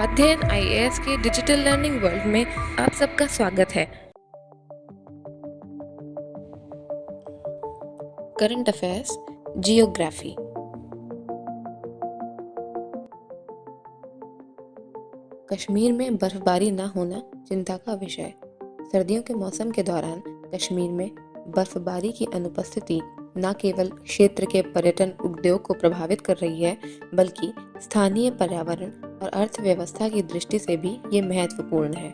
अध्ययन आईएएस के digital learning world में आप सबका स्वागत है। Current affairs, geography. कश्मीर में बर्फबारी न होना चिंता का विषय। सर्दियों के मौसम के दौरान कश्मीर में बर्फबारी की अनुपस्थिति न केवल क्षेत्र के पर्यटन उद्योग को प्रभावित कर रही है, बल्कि स्थानीय पर्यावरण और अर्थव्यवस्था की दृष्टि से भी ये महत्वपूर्ण है।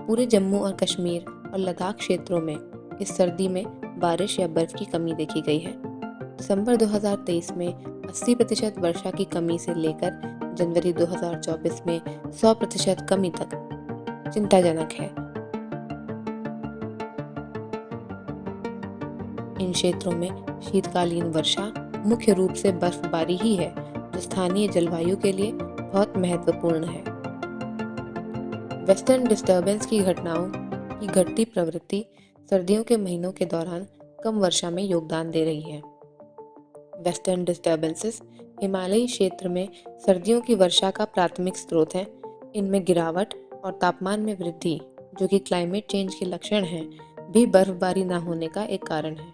पूरे जम्मू और कश्मीर और लद्दाख क्षेत्रों में इस सर्दी में बारिश या बर्फ की कमी देखी गई है। दिसंबर 2023 में 80% वर्षा की कमी से लेकर जनवरी 2024 में 100% कमी तक चिंताजनक है। इन क्षेत्रों में शीतकालीन वर्षा मुख्य रूप से बर्फबारी ही है, जो स्थानीय जलवायु के लिए बहुत महत्वपूर्ण है। वेस्टर्न डिस्टर्बेंस की घटनाओं की घटती प्रवृत्ति सर्दियों के महीनों के दौरान कम वर्षा में योगदान दे रही है। वेस्टर्न डिस्टर्बेंसेस हिमालयी क्षेत्र में सर्दियों की वर्षा का प्राथमिक स्रोत है। इनमें गिरावट और तापमान में वृद्धि, जो कि क्लाइमेट चेंज के लक्षण हैं, भी बर्फबारी न होने का एक कारण है।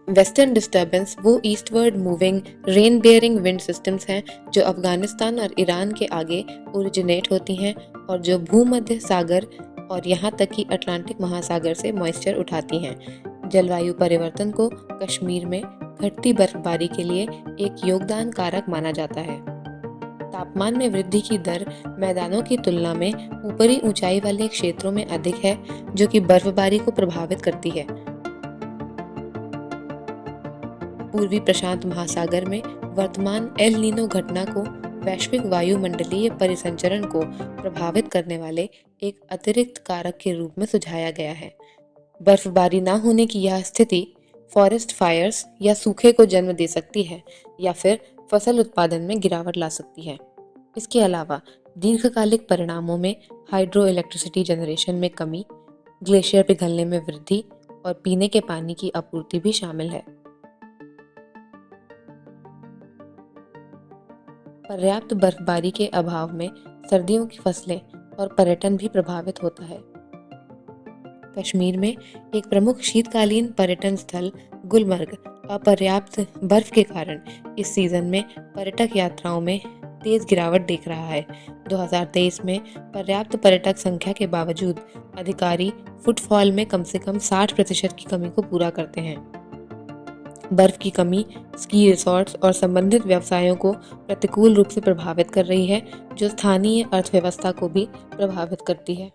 वेस्टर्न डिस्टर्बेंस वो eastward moving rain bearing wind systems हैं जो अफगानिस्तान और ईरान के आगे ओरिजिनेट होती हैं और जो भूमध्य सागर और यहाँ तक कि अटलांटिक महासागर से मॉइस्चर उठाती हैं। जलवायु परिवर्तन को कश्मीर में घटती बर्फबारी के लिए एक योगदान कारक माना जाता है। तापमान में वृद्धि की दर मैदानों की तुलना में ऊपरी ऊंचाई वाले क्षेत्रों में अधिक है, जो कि बर्फबारी को प्रभावित करती है। पूर्वी प्रशांत महासागर में वर्तमान एल नीनो घटना को वैश्विक वायुमंडलीय परिसंचरण को प्रभावित करने वाले एक अतिरिक्त कारक के रूप में सुझाया गया है। बर्फबारी न होने की यह स्थिति फॉरेस्ट फायर्स या सूखे को जन्म दे सकती है या फिर फसल उत्पादन में गिरावट ला सकती है। इसके अलावा दीर्घकालिक परिणामों में हाइड्रो इलेक्ट्रिसिटी जनरेशन में कमी, ग्लेशियर पिघलने में वृद्धि और पीने के पानी की आपूर्ति भी शामिल है। पर्याप्त बर्फबारी के अभाव में सर्दियों की फसलें और पर्यटन भी प्रभावित होता है। कश्मीर में एक प्रमुख शीतकालीन पर्यटन स्थल गुलमर्ग अपर्याप्त बर्फ के कारण इस सीजन में पर्यटक यात्राओं में तेज गिरावट देख रहा है। 2023 में पर्याप्त पर्यटक संख्या के बावजूद अधिकारी फुटफॉल में कम से कम 60% की कमी को पूरा करते हैं। बर्फ की कमी स्की रिसॉर्ट्स और संबंधित व्यवसायों को प्रतिकूल रूप से प्रभावित कर रही है, जो स्थानीय अर्थव्यवस्था को भी प्रभावित करती है।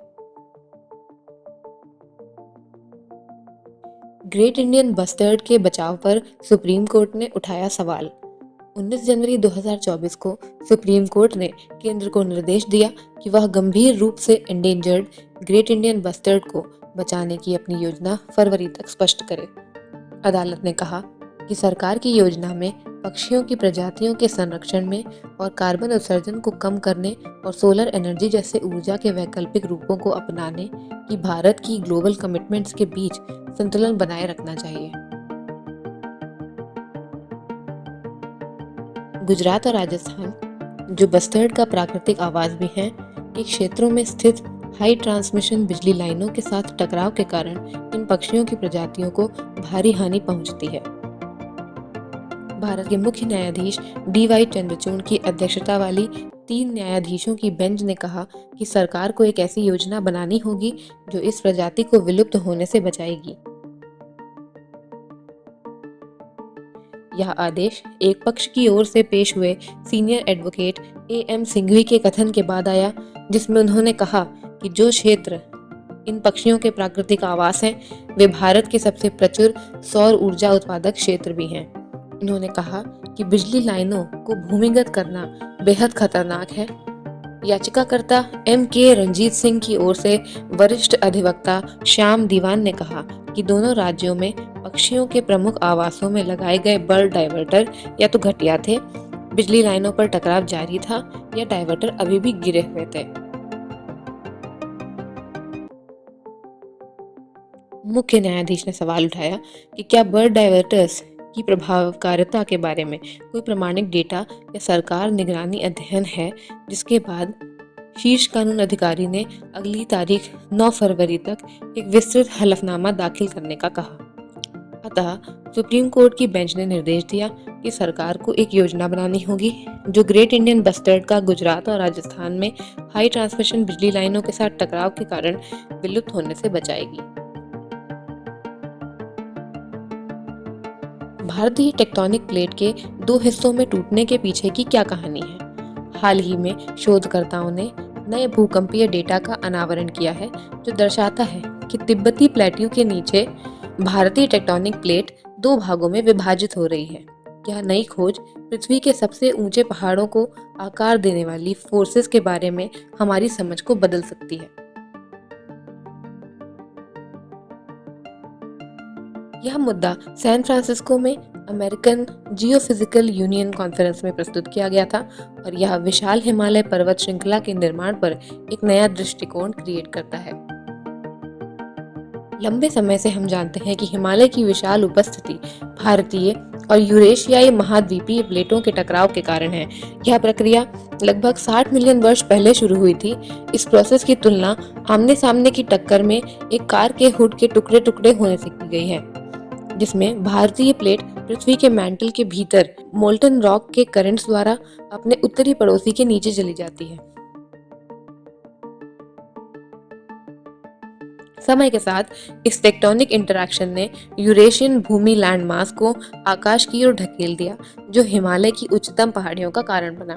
ग्रेट इंडियन बस्टर्ड के बचाव पर सुप्रीम कोर्ट ने उठाया सवाल। 19 जनवरी 2024 को सुप्रीम कोर्ट ने केंद्र को निर्देश दिया कि वह गंभीर रूप से एंडेंजर्ड ग्रेट इंडियन बस्टर्ड को बचाने की अपनी योजना फरवरी तक स्पष्ट करे। अदालत ने कहा कि सरकार की योजना में पक्षियों की प्रजातियों के संरक्षण में और कार्बन उत्सर्जन को कम करने और सोलर एनर्जी जैसे ऊर्जा के वैकल्पिक रूपों को अपनाने की भारत की ग्लोबल कमिटमेंट्स के बीच संतुलन बनाए रखना चाहिए। गुजरात और राजस्थान, जो बस्टर्ड का प्राकृतिक आवास भी हैं, के क्षेत्रों में स्थित हाई ट्रांसमिशन बिजली लाइनों के साथ टकराव के कारण इन पक्षियों की प्रजातियों को भारी हानि पहुंचती है। भारत के मुख्य न्यायाधीश DY चंद्रचूड़ की अध्यक्षता वाली 3 न्यायाधीशों की बेंच ने कहा कि सरकार को एक ऐसी योजना बनानी होगी जो इस प्रजाति को विलुप्त होने से बचाएगी। यह आदेश एक पक्ष की ओर से पेश हुए सीनियर एडवोकेट AM सिंघवी के कथन के बाद आया, जिसमें उन्होंने कहा कि जो क्षेत्र इन पक्षियों के प्राकृतिक आवास हैं, वे भारत के सबसे प्रचुर सौर ऊर्जा उत्पादक क्षेत्र भी हैं। उन्होंने कहा कि बिजली लाइनों को भूमिगत करना बेहद खतरनाक है। याचिकाकर्ता MK रंजीत सिंह की ओर से वरिष्ठ अधिवक्ता श्याम दीवान ने कहा कि दोनों राज्यों में पक्षियों के प्रमुख आवासों में लगाए गए बर्ड डाइवर्टर या तो घटिया थे, बिजली लाइनों पर टकराव जारी था या डाइवर्टर अभी भी गिरे हुए थे। मुख्य न्यायाधीश ने सवाल उठाया कि क्या बर्ड डाइवर्टर्स की प्रभावकारिता के बारे में कोई प्रमाणिक डेटा या सरकार निगरानी अध्ययन है, जिसके बाद शीर्ष कानून अधिकारी ने अगली तारीख 9 फरवरी तक एक विस्तृत हलफनामा दाखिल करने का कहा। अतः सुप्रीम कोर्ट की बेंच ने निर्देश दिया कि सरकार को एक योजना बनानी होगी जो ग्रेट इंडियन बस्टर्ड का गुजरात और राजस्थान में हाई ट्रांसमिशन बिजली लाइनों के साथ टकराव के कारण विलुप्त होने से बचाएगी। भारतीय टेक्टोनिक प्लेट के दो हिस्सों में टूटने के पीछे की क्या कहानी है? हाल ही में शोधकर्ताओं ने नए भूकंपीय डेटा का अनावरण किया है जो दर्शाता है कि तिब्बती प्लेट्यू के नीचे भारतीय टेक्टोनिक प्लेट दो भागों में विभाजित हो रही है। यह नई खोज पृथ्वी के सबसे ऊंचे पहाड़ों को आकार देने वाली फोर्सेस के बारे में हमारी समझ को बदल सकती है। यह मुद्दा सैन फ्रांसिस्को में अमेरिकन जियोफिजिकल यूनियन कॉन्फ्रेंस में प्रस्तुत किया गया था और यह विशाल हिमालय पर्वत श्रृंखला के निर्माण पर एक नया दृष्टिकोण क्रिएट करता है। लंबे समय से हम जानते हैं कि हिमालय की विशाल उपस्थिति भारतीय और यूरेशियाई महाद्वीपीय प्लेटों के टकराव के कारण है। यह प्रक्रिया लगभग 60 मिलियन वर्ष पहले शुरू हुई थी। इस प्रोसेस की तुलना आमने सामने की टक्कर में एक कार के हुड के टुकड़े टुकड़े होने से की गई है, जिसमें भारतीय प्लेट पृथ्वी के मैंटल के भीतर मोल्टन रॉक के करंट्स द्वारा अपने उत्तरी पड़ोसी के नीचे चली जाती है। समय के साथ इस टेक्टोनिक इंटरैक्शन ने यूरेशियन भूमि लैंडमास को आकाश की ओर ढकेल दिया, जो हिमालय की उच्चतम पहाड़ियों का कारण बना।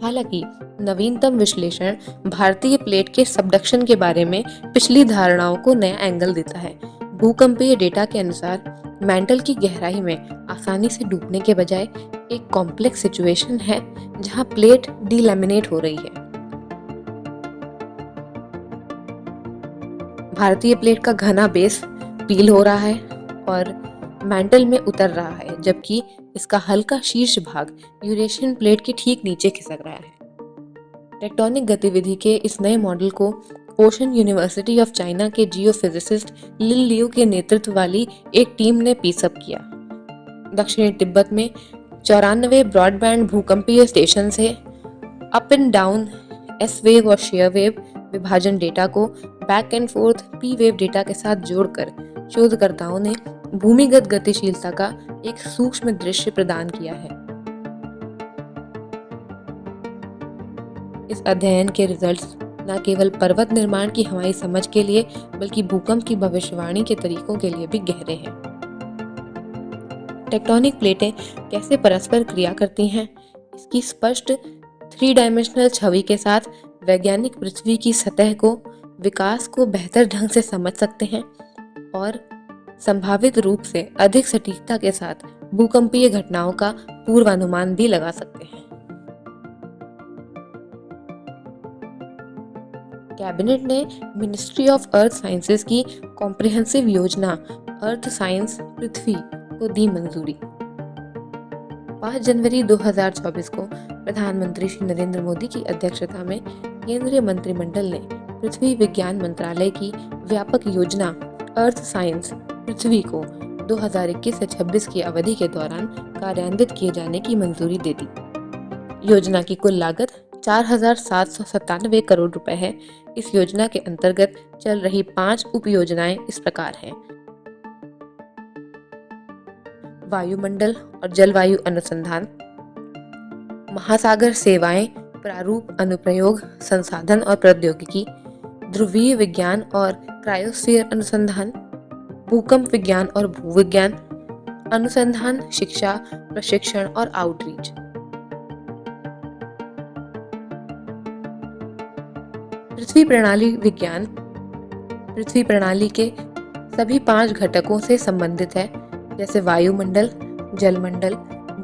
हालांकि नवीनतम विश्लेषण भारतीय प्लेट के सबडक्शन के बारे में पिछली धारणाओं को नया एंगल देता है। भूकंपीय डेटा के अनुसार मैंटल की गहराई में आसानी से डूबने के बजाय एक कॉम्प्लेक्स सिचुएशन है जहां प्लेट डीलैमिनेट हो रही है। भारतीय प्लेट का घना बेस पील हो रहा है और मैंटल में उतर रहा है, जबकि इसका हल्का शीर्ष भाग यूरेशियन प्लेट के ठीक नीचे खिसक रहा है। टेक्टोनिक गतिविधि के इस नए मॉडल को ओशन यूनिवर्सिटी ऑफ चाइना के जियोफिजिसिस्ट लिन लियू के नेतृत्व वाली एक टीम ने पीसअप किया। दक्षिणी तिब्बत में 94 ब्रॉडबैंड भूकंपीय स्टेशन से up and down S wave और शेयर वेव विभाजन डेटा को back and fourth P wave data के साथ जोड़कर शोधकर्ताओं ने भूमिगत गतिशीलता का एक सूक्ष्म दृश्य प्रदान किया है। इस अध्ययन के रिजल्ट्स न केवल पर्वत निर्माण की हमारी समझ के लिए बल्कि भूकंप की भविष्यवाणी के तरीकों के लिए भी गहरे हैं। टेक्टोनिक प्लेटें कैसे परस्पर क्रिया करती हैं, इसकी स्पष्ट 3 डायमेंशनल छवि के साथ वैज्ञानिक पृथ्वी की सतह को विकास को बेहतर ढंग से समझ सकते हैं और संभावित रूप से अधिक सटीकता के साथ भूकंपीय घटनाओं का पूर्वानुमान भी लगा सकते हैं। कैबिनेट ने मिनिस्ट्री ऑफ अर्थ साइंसेज की कॉम्प्रिहेंसिव योजना अर्थ साइंस पृथ्वी को दी मंजूरी। 5 जनवरी 2024 को प्रधानमंत्री श्री नरेंद्र मोदी की अध्यक्षता में केंद्रीय मंत्रिमंडल ने पृथ्वी विज्ञान मंत्रालय की व्यापक योजना अर्थ साइंस पृथ्वी को 2021 से 26 की अवधि के दौरान कार्यान्वित किए जाने की मंजूरी दे दी। योजना की कुल लागत 4,797 करोड़ रुपए है। इस योजना के अंतर्गत चल रही 5 उप योजनाएं इस प्रकार हैं: वायुमंडल और जलवायु अनुसंधान, महासागर सेवाएं, प्रारूप अनुप्रयोग संसाधन और प्रौद्योगिकी, ध्रुवीय विज्ञान और क्रायोस्फीयर अनुसंधान, भूकंप विज्ञान और भूविज्ञान अनुसंधान, शिक्षा, प्रशिक्षण और आउटरीच। पृथ्वी प्रणाली विज्ञान पृथ्वी प्रणाली के सभी 5 घटकों से संबंधित है, जैसे वायुमंडल, जलमंडल,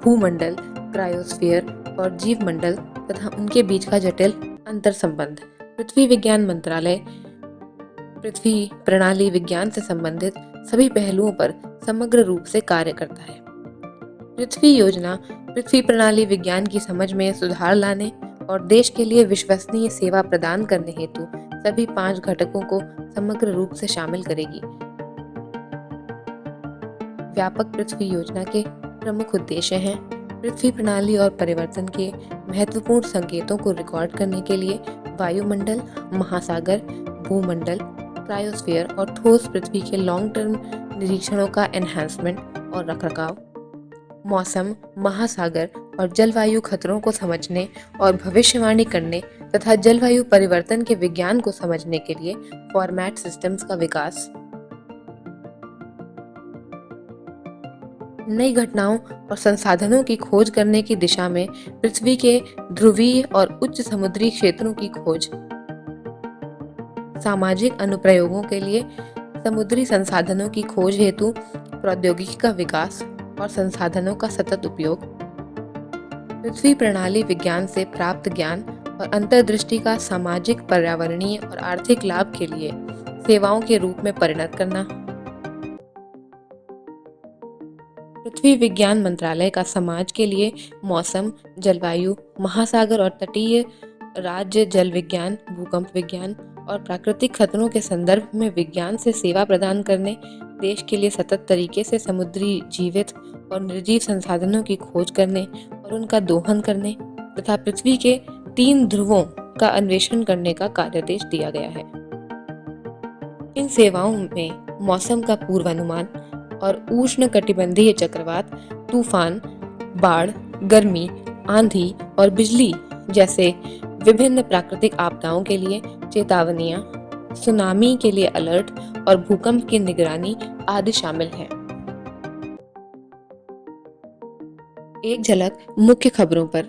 भूमंडल, क्रायोस्फीयर और जीवमंडल तथा उनके बीच का जटिल अंतर संबंध। पृथ्वी विज्ञान मंत्रालय पृथ्वी प्रणाली विज्ञान से संबंधित सभी पहलुओं पर समग्र रूप से कार्य करता है। पृथ्वी योजना पृथ्वी प्रणाली विज्ञान की समझ में सुधार लाने और देश के लिए विश्वसनीय सेवा प्रदान करने हेतु सभी 5 घटकों को समग्र रूप से शामिल करेगी। व्यापक पृथ्वी योजना के प्रमुख उद्देश्य हैं पृथ्वी प्रणाली और परिवर्तन के महत्वपूर्ण संकेतों को रिकॉर्ड करने के लिए वायुमंडल, महासागर, भूमंडल, क्रायोस्फीयर और ठोस पृथ्वी के लॉन्ग टर्म निरीक्षणों का एनहांसमेंट और रखरखाव, मौसम, महासागर और जलवायु खतरों को समझने और भविष्यवाणी करने तथा जलवायु परिवर्तन के विज्ञान को समझने के लिए फॉर्मेट सिस्टम्स का विकास, नई घटनाओं और संसाधनों की खोज करने की दिशा में पृथ्वी के ध्रुवीय और उच्च समुद्री क्षेत्रों की खोज, सामाजिक अनुप्रयोगों के लिए समुद्री संसाधनों की खोज हेतु प्रौद्योगिकी का विकास और संसाधनों का सतत उपयोग, पृथ्वी प्रणाली विज्ञान से प्राप्त ज्ञान और अंतर्दृष्टि का सामाजिक, पर्यावरणीय और आर्थिक लाभ के लिए सेवाओं के रूप में परिणत करना, पृथ्वी विज्ञान मंत्रालय का समाज के लिए मौसम, जलवायु, महासागर और तटीय राज्य जल विज्ञान, भूकंप विज्ञान और प्राकृतिक खतरों के संदर्भ में विज्ञान से सेवा प्रदान करने, देश के लिए सतत तरीके से समुद्री जीवित और निर्जीव संसाधनों की खोज करने और उनका दोहन करने तथा पृथ्वी के 3 ध्रुवों का अन्वेषण करने का कार्यादेश दिया गया है। इन सेवाओं में मौसम का पूर्वानुमान और उष्ण कटिबंधीय चक्रवात, तूफान, बाढ़, गर्मी, आंधी और बिजली जैसे विभिन्न प्राकृतिक आपदाओं के लिए चेतावनियां, सुनामी के लिए अलर्ट और भूकंप की निगरानी आदि शामिल हैं। एक झलक मुख्य खबरों पर।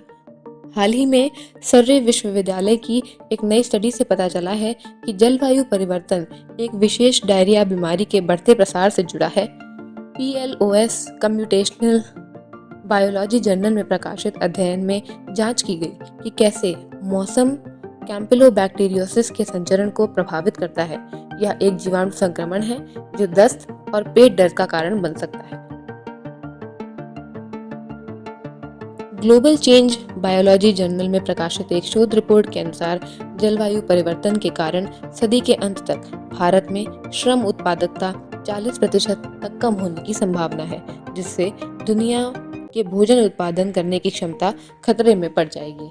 हाल ही में सर्रे विश्वविद्यालय की एक नई स्टडी से पता चला है कि जलवायु परिवर्तन एक विशेष डायरिया बीमारी के बढ़ते प्रसार से जुड़ा है। PLOS कम्प्यूटेशनल बायोलॉजी जर्नल में प्रकाशित अध्ययन में जांच की गई कि कैसे मौसम कैम्पिलोबैक्टीरियोसिस के संचरण को प्रभावित करता है। यह एक जीवाणु संक्रमण है जो दस्त और पेट दर्द का कारण बन सकता है। ग्लोबल चेंज बायोलॉजी जर्नल में प्रकाशित एक शोध रिपोर्ट के अनुसार जलवायु परिवर्तन के कारण सदी के अंत तक भारत में श्रम उत्पादकता 40% तक कम होने की संभावना है, जिससे दुनिया के भोजन उत्पादन करने की क्षमता खतरे में पड़ जाएगी।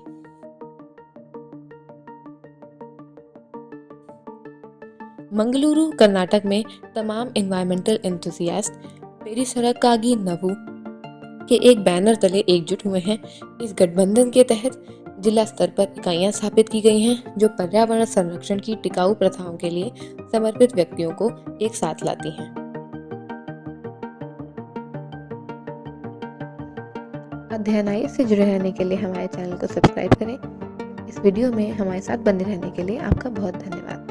मंगलुरु, कर्नाटक में तमाम एनवायरमेंटल एंथुसियास्ट पेरिसरकागी नवु के एक बैनर तले एकजुट हुए हैं। इस गठबंधन के तहत जिला स्तर पर इकाइयां स्थापित की गई हैं जो पर्यावरण संरक्षण की टिकाऊ प्रथाओं के लिए समर्पित व्यक्तियों को एक साथ लाती हैं। अध्ययन से जुड़े रहने के लिए हमारे चैनल को सब्सक्राइब करें। इस वीडियो में हमारे साथ बने रहने के लिए आपका बहुत धन्यवाद।